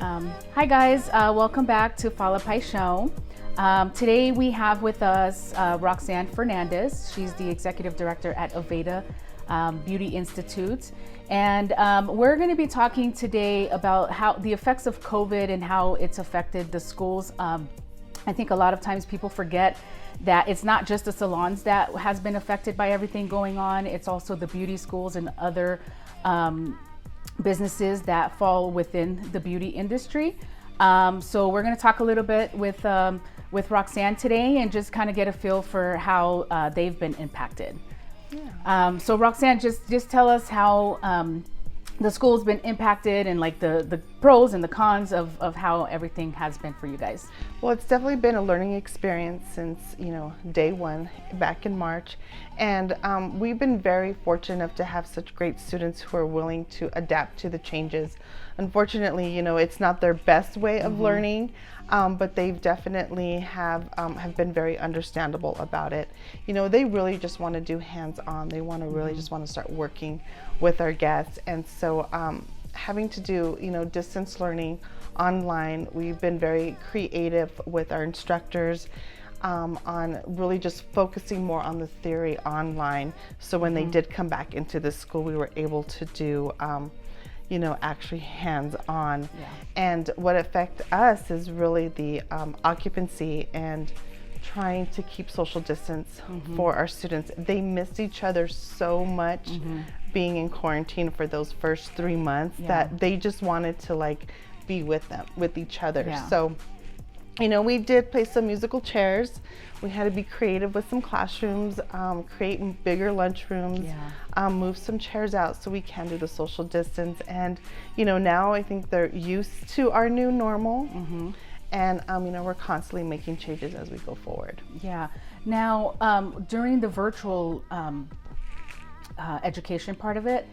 Hi guys, welcome back to Paixao. Today we have with us Roxanne Fernandez. She's the Executive Director at Aveda Beauty Institute. And we're going to be talking today about how the effects of COVID and how it's affected the schools. I think a lot of times people forget that it's not just the salons that has been affected by everything going on. It's also the beauty schools and other businesses that fall within the beauty industry. So we're going to talk a little bit with Roxanne today and just kind of get a feel for how they've been impacted. Yeah. So Roxanne, just tell us how the school's been impacted and like the pros and the cons of how everything has been for you guys. Well, it's definitely been a learning experience since, day one back in March. And we've been very fortunate enough to have such great students who are willing to adapt to the changes. Unfortunately, it's not their best way of learning, but they've definitely have been very understandable about it. They really just want to do hands-on. They want to really just want to start working with our guests. And so having to do, distance learning online, we've been very creative with our instructors on really just focusing more on the theory online. So when they did come back into the school, we were able to do actually hands-on. Yeah. And what affects us is really the occupancy and trying to keep social distance for our students. They missed each other so much being in quarantine for those first 3 months that they just wanted to be with each other. Yeah. So, we did place some musical chairs. We had to be creative with some classrooms, create bigger lunchrooms, move some chairs out so we can do the social distance. And, now I think they're used to our new normal. And, we're constantly making changes as we go forward. Yeah. Now, during the virtual education part of it,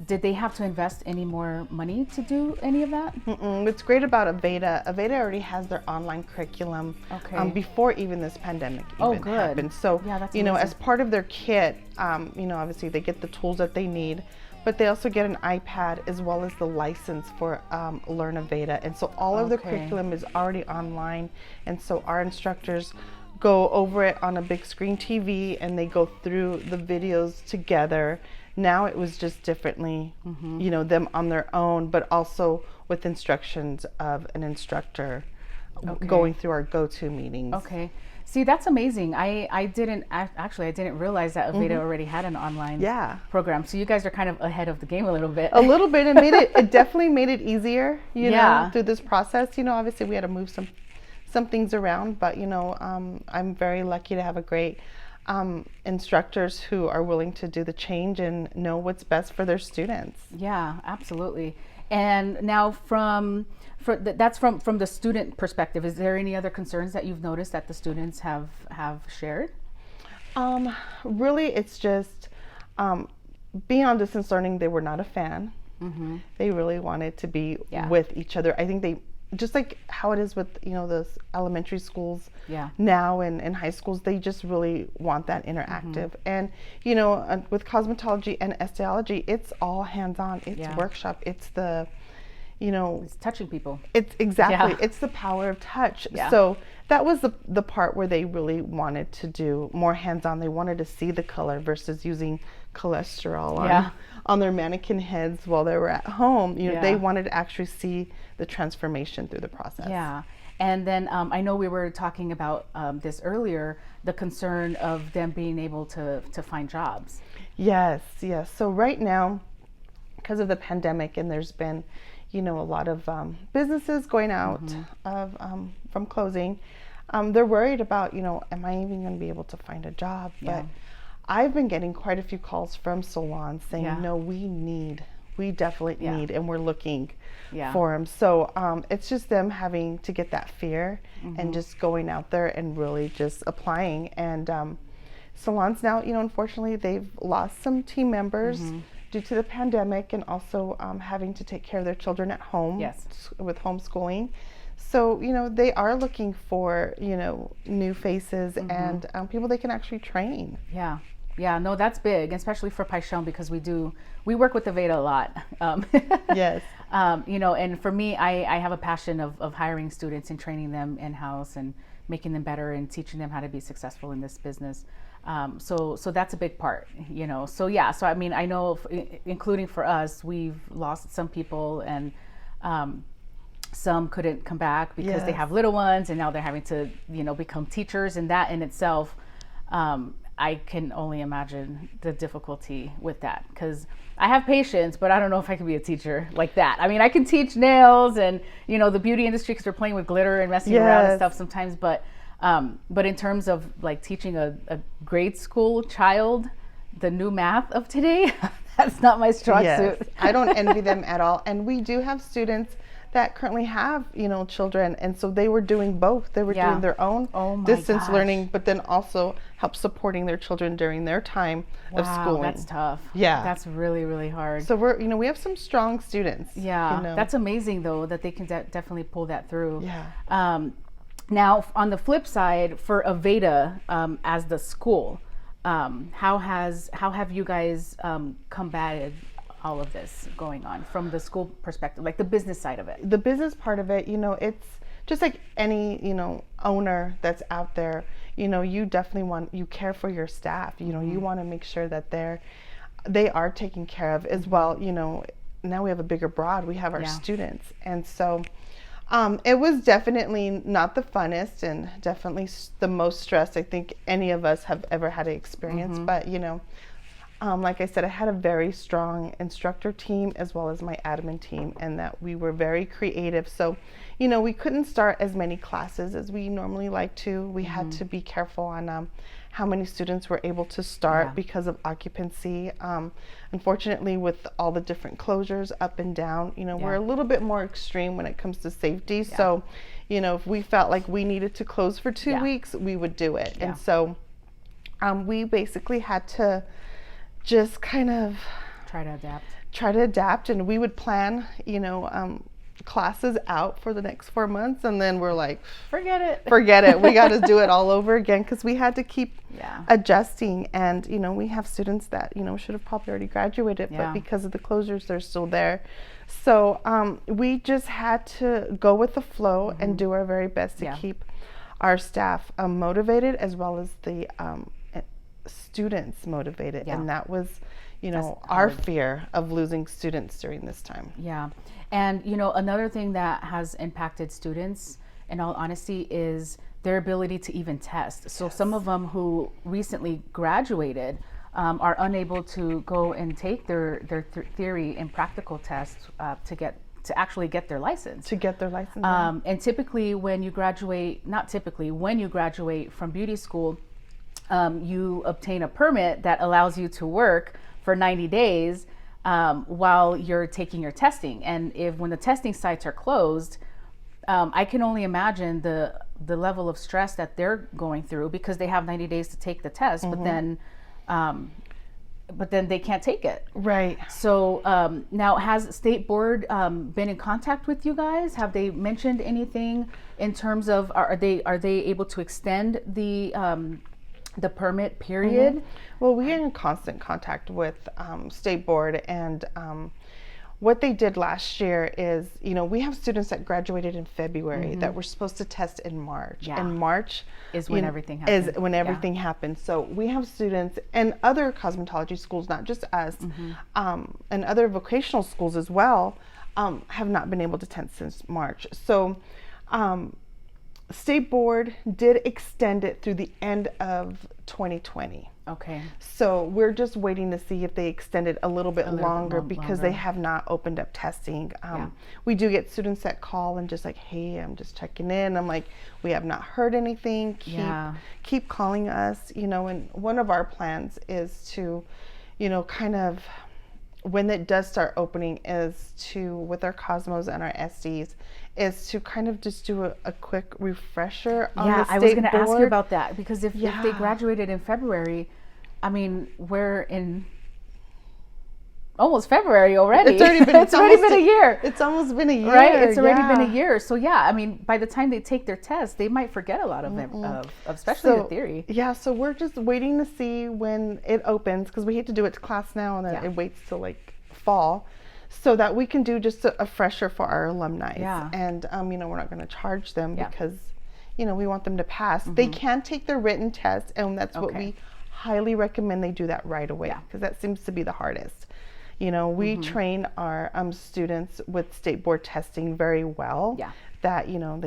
did they have to invest any more money to do any of that? What's great about Aveda already has their online curriculum before even this pandemic happened. So, that's as part of their kit, obviously they get the tools that they need, but they also get an iPad as well as the license for Learn Aveda. And so all of the curriculum is already online. And so our instructors go over it on a big screen TV and they go through the videos together. Now it was just differently, them on their own, but also with instructions of an instructor going through our go-to meetings. Okay. See, that's amazing. I didn't realize that Aveda already had an online program. So you guys are kind of ahead of the game a little bit. A little bit. It definitely made it easier, through this process. Obviously we had to move some things around, but I'm very lucky to have a great instructors who are willing to do the change and know what's best for their students. Yeah, absolutely. And now that's from the student perspective. Is there any other concerns that you've noticed that the students have shared? Really, it's just being on distance learning. They were not a fan. They really wanted to be with each other. I think they, just like how it is with those elementary schools now and high schools, they just really want that interactive. And with cosmetology and esthetology, it's all hands-on. It's workshop. It's the it's touching people. It's exactly it's the power of touch. So that was the part where they really wanted to do more hands-on. They wanted to see the color versus using cholesterol on their mannequin heads while they were at home. They wanted to actually see the transformation through the process. Yeah. And then I know we were talking about this earlier, the concern of them being able to find jobs. Yes. So right now, because of the pandemic, and there's been a lot of businesses going out from closing, they're worried about, am I even going to be able to find a job? But I've been getting quite a few calls from salons saying, no, we definitely need, and we're looking for them. So it's just them having to get that fear and just going out there and really just applying. And salons now, unfortunately, they've lost some team members due to the pandemic and also having to take care of their children at home with homeschooling. So, they are looking for, new faces and people they can actually train. Yeah. Yeah, no, that's big, especially for Paixao, because we work with Aveda a lot. Yes. You know, and for me, I have a passion of hiring students and training them in-house and making them better and teaching them how to be successful in this business. So that's a big part, you know. So yeah, so I mean, I know, including for us, we've lost some people, and some couldn't come back because they have little ones, and now they're having to, you know, become teachers, and that in itself, I can only imagine the difficulty with that, because I have patience, but I don't know if I can be a teacher like that. I mean, I can teach nails and, you know, the beauty industry, because they're playing with glitter and messing around and stuff sometimes, but in terms of like teaching a grade school child the new math of today, that's not my strong suit. I don't envy them at all. And we do have students that currently have, you know, children, and so they were doing both. They were doing their own distance learning, but then also help supporting their children during their time of schooling. That's tough. Yeah, that's really, really hard. So we're, you know, we have some strong students. Yeah, you know. That's amazing though, that they can definitely pull that through. Yeah. Now, on the flip side, for Aveda as the school, how have you guys combated all of this going on from the school perspective, like the business side of it? The business part of it, you know, it's just like any, you know, owner that's out there. You know, you definitely you care for your staff. You know, you want to make sure that they are taken care of as well. You know, now we have a bigger broad. We have our students, and so it was definitely not the funnest, and definitely the most stressed I think any of us have ever had to experience. But you know, like I said, I had a very strong instructor team as well as my admin team, and that we were very creative. So, you know, we couldn't start as many classes as we normally like to. We had to be careful on how many students were able to start because of occupancy. Unfortunately, with all the different closures up and down, you know, we're a little bit more extreme when it comes to safety. So, you know, if we felt like we needed to close for 2 weeks, we would do it. And so we basically had to just kind of try to adapt, and we would plan, you know, classes out for the next 4 months, and then we're like, forget it, we got to do it all over again, because we had to keep adjusting. And you know, we have students that, you know, should have probably already graduated, but because of the closures, they're still there. So we just had to go with the flow and do our very best to keep our staff motivated, as well as the students motivated. And that was, you know, our fear of losing students during this time. And you know, another thing that has impacted students, in all honesty, is their ability to even test. So some of them who recently graduated are unable to go and take their theory and practical tests to actually get their license. And typically when you graduate, when you graduate from beauty school, you obtain a permit that allows you to work for 90 days while you're taking your testing. And when the testing sites are closed, I can only imagine the level of stress that they're going through, because they have 90 days to take the test, but then they can't take it. Right. So now, has State Board been in contact with you guys? Have they mentioned anything in terms of, are they able to extend the permit period? Well, we are in constant contact with State Board, and what they did last year is, you know, we have students that graduated in February that were supposed to test in March. And March is when everything happened. Happened. So we have students and other cosmetology schools, not just us, and other vocational schools as well, have not been able to test since March. So State Board did extend it through the end of 2020. Okay. So we're just waiting to see if they extend it a little bit longer, because they have not opened up testing. We do get students that call and just like, hey, I'm just checking in. I'm like, we have not heard anything. Keep calling us, you know. And one of our plans is to, you know, kind of, when it does start opening, is to, with our Cosmos and our SDs, is to kind of just do a quick refresher on the State Board. I was going to ask you about that, because if they graduated in February, I mean, we're in almost February already. It's already been, it's already been a year. It's almost been a year. Right? It's already been a year. So yeah, I mean, by the time they take their test, they might forget a lot of them, especially the theory. Yeah, so we're just waiting to see when it opens, because we hate to do it to class now and then it waits till like fall, so that we can do just a fresher for our alumni. Yeah. And you know, we're not going to charge them because, you know, we want them to pass. They can take their written test, and that's what we highly recommend they do that right away, because that seems to be the hardest. You know, we train our students with state board testing very well. Yeah. That, you know,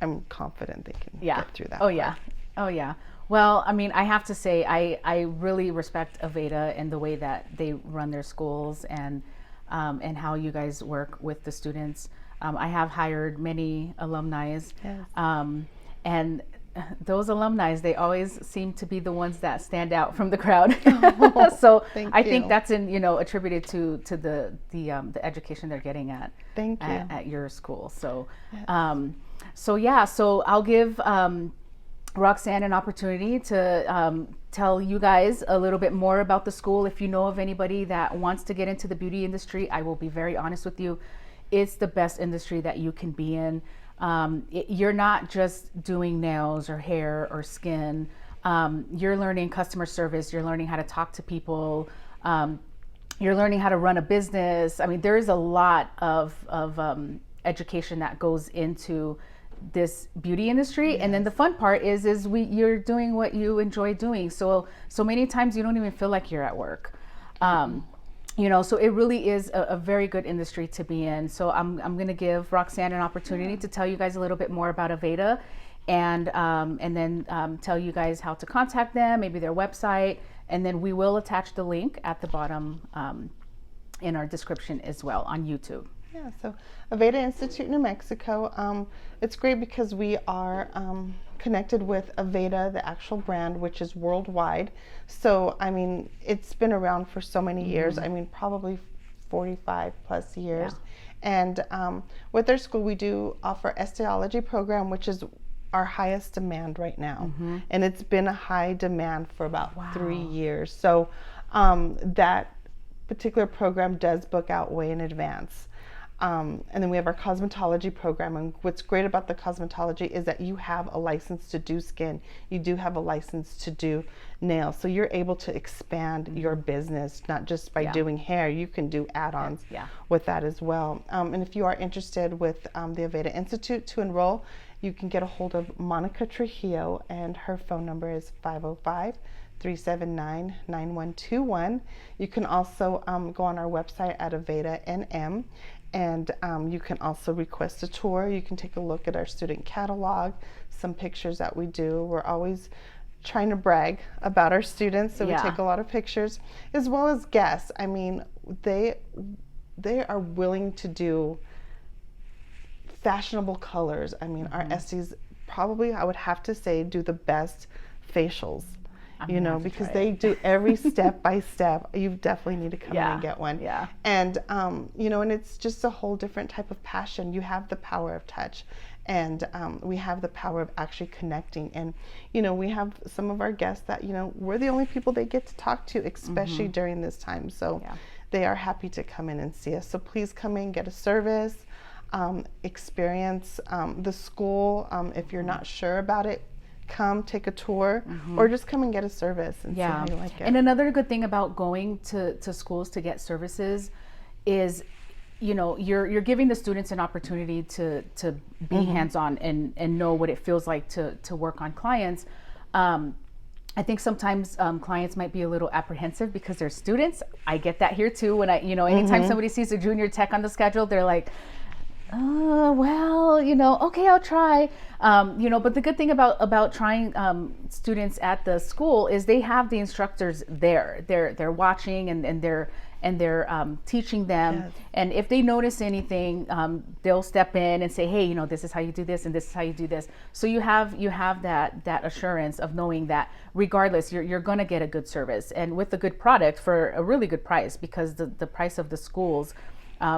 I'm confident they can get through that. Oh yeah. Oh yeah. Well, I mean, I have to say, I really respect Aveda and the way that they run their schools, and how you guys work with the students. I have hired many alumni, and those alumni, they always seem to be the ones that stand out from the crowd. So I think that's attributed to the education they're getting at your school. So so I'll give Roxanne an opportunity to tell you guys a little bit more about the school. If you know of anybody that wants to get into the beauty industry, I will be very honest with you. It's the best industry that you can be in. You're not just doing nails or hair or skin. You're learning customer service. You're learning how to talk to people. You're learning how to run a business. I mean, there is a lot of education that goes into this beauty industry. And then the fun part is you're doing what you enjoy doing. So many times you don't even feel like you're at work. You know, so it really is a very good industry to be in. So I'm going to give Roxanne an opportunity to tell you guys a little bit more about Aveda, and then tell you guys how to contact them, maybe their website, and then we will attach the link at the bottom in our description as well on YouTube. Yeah, so Aveda Institute New Mexico, it's great because we are connected with Aveda, the actual brand, which is worldwide. So, I mean, it's been around for so many years. I mean, probably 45 plus years. And with our school, we do offer esthetology program, which is our highest demand right now. And it's been a high demand for about 3 years. So that particular program does book out way in advance. And then we have our cosmetology program, and what's great about the cosmetology is that you have a license to do skin, you do have a license to do nails, so you're able to expand your business, not just by doing hair. You can do add-ons with that as well. And if you are interested with the Aveda Institute to enroll, you can get a hold of Monica Trujillo, and her phone number is 505-379-9121. You can also go on our website at Aveda NM, and you can also request a tour. You can take a look at our student catalog, some pictures that we do. We're always trying to brag about our students, so we take a lot of pictures, as well as guests. I mean, they are willing to do fashionable colors. I mean, our Estes probably, I would have to say, do the best facials. You know, because they do every step by step. You definitely need to come in and get one. And, you know, and it's just a whole different type of passion. You have the power of touch, and we have the power of actually connecting. And, you know, we have some of our guests that, you know, we're the only people they get to talk to, especially during this time. So they are happy to come in and see us. So please come in, get a service, experience the school. If you're not sure about it, come take a tour, or just come and get a service and see how you like it. And another good thing about going to schools to get services is, you know, you're giving the students an opportunity to be hands-on and know what it feels like to work on clients. I think sometimes clients might be a little apprehensive because they're students. I get that here too. When anytime somebody sees a junior tech on the schedule, they're like, well, you know, okay, I'll try. You know, but the good thing about trying students at the school is they have the instructors there. They're watching and they're teaching them. And if they notice anything, they'll step in and say, hey, you know, this is how you do this and this is how you do this. So you have that assurance of knowing that regardless, you're going to get a good service and with a good product for a really good price, because the price of the schools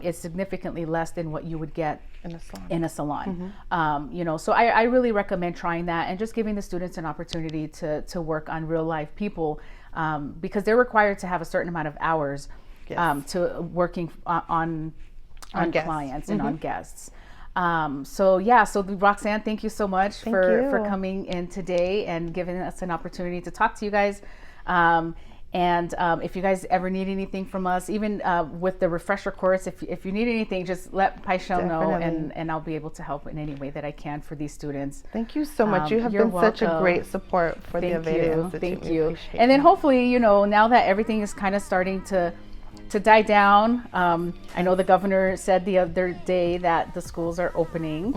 is significantly less than what you would get in a salon. You know, so I really recommend trying that and just giving the students an opportunity to work on real life people, because they're required to have a certain amount of hours Yes. to working on guests. clients and on guests. So Roxanne, thank you so much for coming in today and giving us an opportunity to talk to you guys. If you guys ever need anything from us, even with the refresher course, if you need anything, just let Paixao know, and I'll be able to help in any way that I can for these students. Thank you so much. You have been such a great support for the Aveda Institute. Thank you. And then hopefully, now that everything is kind of starting to die down, I know the governor said the other day that the schools are opening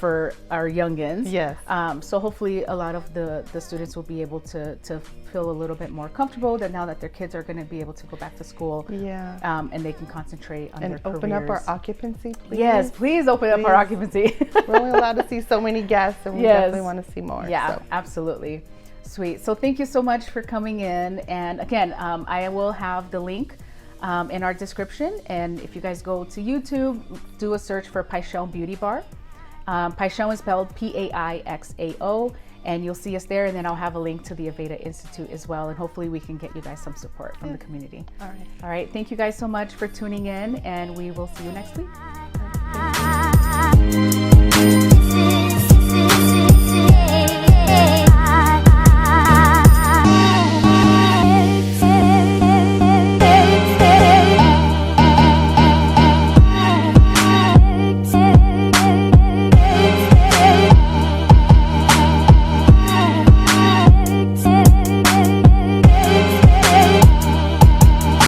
for our youngins. Yes. So hopefully a lot of the students will be able to feel a little bit more comfortable that now that their kids are going to be able to go back to school. Yeah. And they can concentrate on their careers. And open up our occupancy, please. Yes, please open up our occupancy. We're only allowed to see so many guests, and we definitely want to see more. Yeah, absolutely. Sweet. So thank you so much for coming in. And again, I will have the link in our description, and if you guys go to YouTube, do a search for Paixao Beauty Bar. Paixao is spelled Paixao, and you'll see us there, and then I'll have a link to the Aveda Institute as well, and hopefully we can get you guys some support from the community. All right, thank you guys so much for tuning in, and we will see you next week.